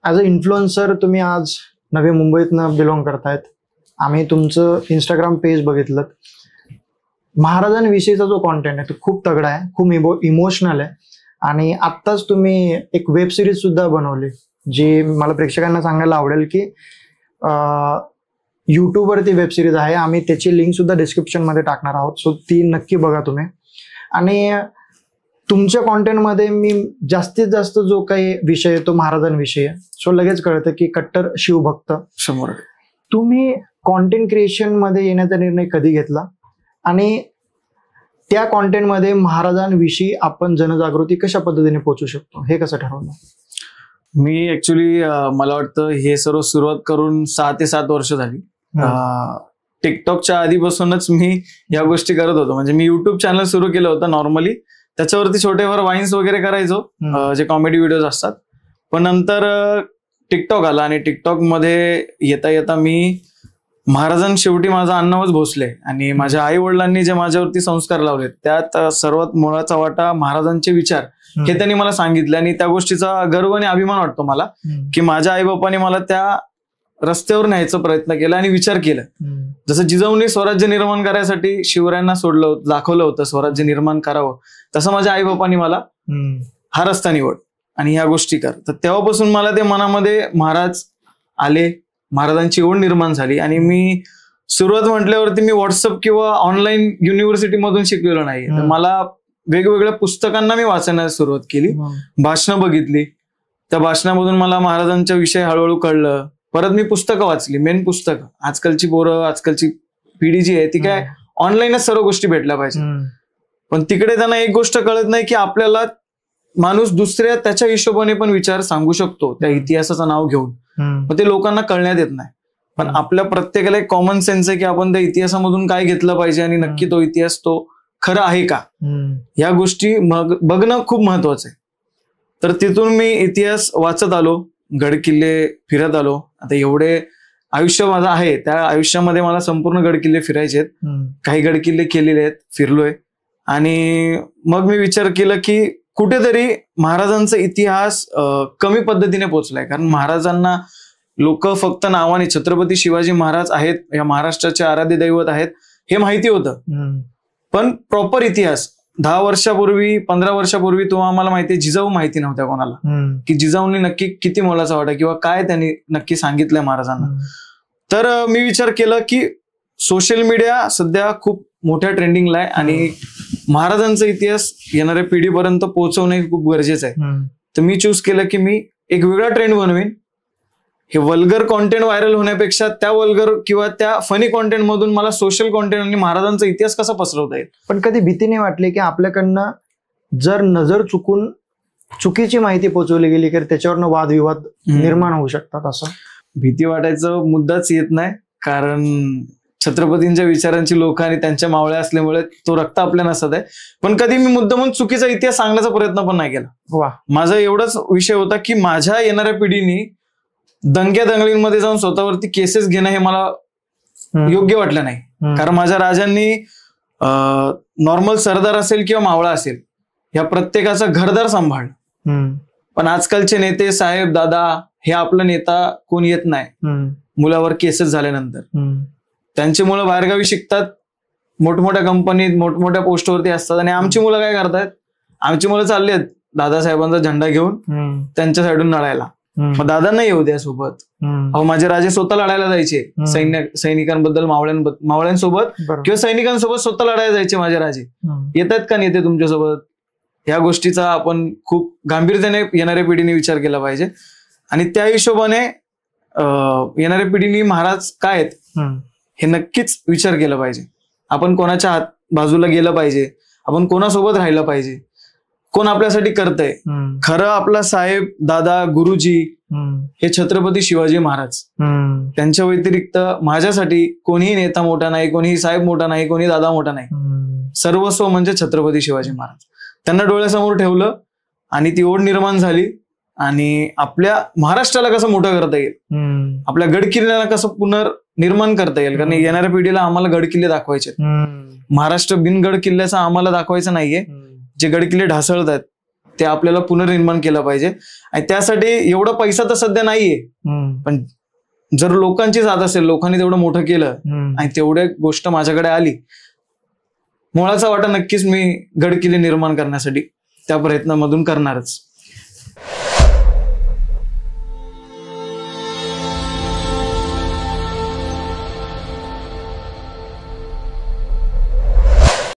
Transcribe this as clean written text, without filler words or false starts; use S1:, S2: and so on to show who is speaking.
S1: As a influencer तुम्ही आज नवी मुंबईतनं बिलॉंग करतायत. आम्ही तुमचं इंस्टाग्राम पेज बघितलं. महाराजांविषयीचा जो कॉन्टेंट आहे तो खूप तगडा आहे, खूप इमोशनल आहे. आणि आत्ताच तुम्ही एक वेब सिरीज सुद्धा बनवली जी मला प्रेक्षकांना सांगायला आवडेल की यूट्यूबवरती वेब सिरीज आहे. आम्ही त्याची लिंक सुद्धा डिस्क्रिप्शनमध्ये टाकणार आहोत, सो ती नक्की बघा तुम्ही. आणि तुमच्या कॉन्टेंटमध्ये मी जास्तीत जास्त जो काही विषय आहे तो महाराजांविषयी आहे. सो लगेच कळतं की कट्टर शिवभक्त.
S2: 100%.
S1: तुम्ही कॉन्टेंट क्रिएशनमध्ये येण्याचा निर्णय कधी घेतला आणि त्या कॉन्टेंटमध्ये महाराजांविषयी आपण जनजागृती कशा पद्धतीने पोहोचू शकतो हे कसं ठरवलं?
S2: मी ऍक्च्युली मला वाटतं हे सर्व सुरुवात करून 6 ते 7 वर्ष झाली. टिकटॉकच्या आधीपासूनच मी या गोष्टी करत होतो. म्हणजे मी युट्यूब चॅनल सुरू केलं होतं नॉर्मली, त्याच्यावरती छोटेफार वाईन्स वगैरे करायचो, जे कॉमेडी व्हिडिओज असतात. पण नंतर टिकटॉक आला आणि टिकटॉक मध्ये येता येता मी महाराजांशेवटी माझा अण्णावच भोसले आणि माझ्या आई वडिलांनी जे माझ्यावरती संस्कार लावले त्यात सर्वात मुळाचा वाटा महाराजांचे विचार हे त्यांनी मला सांगितले. आणि त्या गोष्टीचा गर्व आणि अभिमान वाटतो मला की माझ्या आई बापाने मला त्या रस्त्यावर न्यायचा प्रयत्न केला आणि विचार केला. जसं जिजाऊंनी स्वराज्य निर्माण करायसाठी शिवरायांना सोडलं दाखवलं होतं स्वराज्य निर्माण करावं, तसं माझ्या आई बापांनी मला हा रस्ता निवड आणि ह्या गोष्टी कर. तर तेव्हापासून मला ते मनामध्ये महाराज आले, महाराजांची ओढ निर्माण झाली. आणि मी सुरुवात म्हटल्यावरती मी व्हॉट्सअप किंवा ऑनलाईन युनिव्हर्सिटी मधून शिकलेलो नाही. तर मला वेगवेगळ्या पुस्तकांना मी वाचण्यास सुरुवात केली, भाषणं बघितली. त्या भाषणामधून मला महाराजांच्या विषयी हळूहळू कळलं. परत मी पुस्तकं वाचली, मेन पुस्तकं. आजकालची पोरं, आजकालची पिढी जी आहे ती काय ऑनलाईनच सर्व गोष्टी भेटल्या पाहिजे. पण तिकडे त्यांना एक गोष्ट कळत नाही की आपल्याला माणूस दुसऱ्या त्याच्या हिशोबाने पण विचार सांगू शकतो त्या इतिहासाचं नाव घेऊन. मग ते लोकांना कळण्यात येत नाही. पण आपल्या प्रत्येकाला एक कॉमन सेन्स आहे की आपण त्या इतिहासामधून काय घेतलं पाहिजे आणि नक्की तो इतिहास तो खरं आहे का, या गोष्टी बघणं खूप महत्वाचं आहे. तर तिथून मी इतिहास वाचत आलो, गड किल्ले फिरत आलो. आता एवढे आयुष्य माझं आहे, त्या आयुष्यामध्ये मला संपूर्ण गड किल्ले फिरायचे आहेत. काही गड किल्ले केलेले आहेत, फिरलोय. आणि मग मी विचार केला की कुठेतरी महाराजांचा इतिहास कमी पद्धतीने पोहोचलाय. कारण महाराजांना लोक फक्त नावाने छत्रपती शिवाजी महाराज आहेत, या महाराष्ट्राचे आराध्य दैवत आहेत हे माहिती होतं. पण प्रॉपर इतिहास 10 वर्षापूर्वी 15 वर्षापूर्वी तुम्हाला आम्हाला माहिती, जिजाऊ माहिती नव्हत्या कोणाला की जिजाऊंनी नक्की किती मोलाचा वाटा किंवा काय त्यांनी नक्की सांगितलंय महाराजांना. तर मी विचार केला की सोशल मीडिया सध्या खूप मोठ्या ट्रेंडिंगला आहे आणि महाराजांचा इतिहास येणाऱ्या पिढीपर्यंत पोहोचवणे खूप गरजेचं आहे. तर मी चूज केलं की मी एक वेगळा ट्रेंड बनवीन. हे वल्गर कॉन्टेंट व्हायरल होण्यापेक्षा त्या वल्गर किंवा त्या फनी कॉन्टेंट मधून मला सोशल कॉन्टेंट आणि महाराजांचा इतिहास कसा पसरवता येईल.
S1: पण कधी भीती नाही वाटली की आपल्याकडनं जर नजर चुकून चुकीची माहिती पोहोचवली गेली तर त्याच्यावरनं वादविवाद निर्माण होऊ शकतात? असं
S2: भीती वाटायचं मुद्दाच येत नाही, कारण छत्रपतींच्या विचारांची लोक आणि त्यांच्या मावळ्या असल्यामुळे तो रक्त आपल्या नसत आहे. पण कधी मी मुद्दामून चुकीचा इतिहास सांगण्याचा प्रयत्न पण नाही केला. माझा एवढाच विषय होता की माझ्या येणाऱ्या पिढीने दंग्या दंगलींमध्ये जाऊन स्वतःवरती केसेस घेणं हे मला योग्य वाटलं नाही. कारण माझ्या राजांनी नॉर्मल सरदार असेल किंवा मावळा असेल या प्रत्येकाचा घरदार सांभाळलं. पण आजकालचे नेते साहेब दादा हे आपला नेता कोण येत नाही मुलावर केसेस झाल्यानंतर. त्यांची मुलं बाहेरगावी शिकतात, मोठमोठ्या कंपनीत मोठमोठ्या पोस्टवरती असतात आणि आमची मुलं काय करतायत, आमची मुलं चालली आहेत दादासाहेबांचा झेंडा घेऊन त्यांच्या साईडून लढायला. मग दादांना येऊ द्या सोबत. अहो माझे राजे स्वतः लढायला जायचे, सैनिकांबद्दल मावळ्यांसोबत किंवा सैनिकांसोबत स्वतः लढायला जायचे माझे राजे. येतात का नेते तुमच्यासोबत? या गोष्टीचा आपण खूप गांभीर्याने येणाऱ्या पिढीने विचार केला पाहिजे. आणि त्या हिशोबाने येणाऱ्या पिढीने महाराज काय आहेत हे नक्कीच विचार केला पाहिजे. आपण कोणाच्या बाजूला गेलं पाहिजे, आपण कोणासोबत राहिलं पाहिजे, कोण आपल्यासाठी करतंय. खरं आपला साहेब दादा गुरुजी हे छत्रपती शिवाजी महाराज. त्यांच्या व्यतिरिक्त माझ्यासाठी कोणीही नेता मोठा नाही, कोणीही साहेब मोठा नाही, कोणी दादा मोठा नाही. सर्वस्व म्हणजे छत्रपती शिवाजी महाराज. त्यांना डोळ्यासमोर ठेवलं आणि ती ओढ निर्माण झाली. आणि आपल्या महाराष्ट्राला कसं मोठं करता येईल, आपल्या गड किल्ल्याला कसं पुनर्निर्माण करता येईल. कारण येणाऱ्या पिढीला आम्हाला गड किल्ले दाखवायचे. महाराष्ट्र बिन गड किल्ल्याचा आम्हाला दाखवायचं नाहीये. जे गड किल्ले ढासळत आहेत ते आपल्याला पुनर्निर्माण केलं पाहिजे. आणि त्यासाठी एवढा पैसा तर सध्या नाहीये, पण जर लोकांची साथ असेल, लोकांनी तेवढं मोठं केलं आणि तेवढ्या गोष्ट माझ्याकडे आली, मोळाचा वाटा नक्कीच मी गड किल्ले निर्माण करण्यासाठी त्या प्रयत्नामधून करणारच.